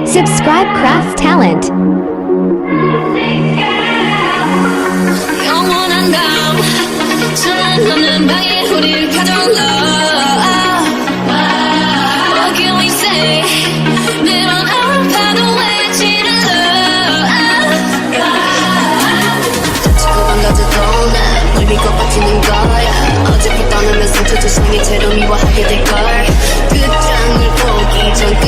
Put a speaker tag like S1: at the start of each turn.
S1: Subscribe Craft Talent.
S2: 영원한 밤 천만 넘는 방에 우릴 가둬놔. What can we say? 매번 아파도 왜 지를러. 다치고 나도 널 믿고 버티는 거야. 어차피 떠나면 상처 조성이 채로 미워하게 될걸. 끝장을 보기 전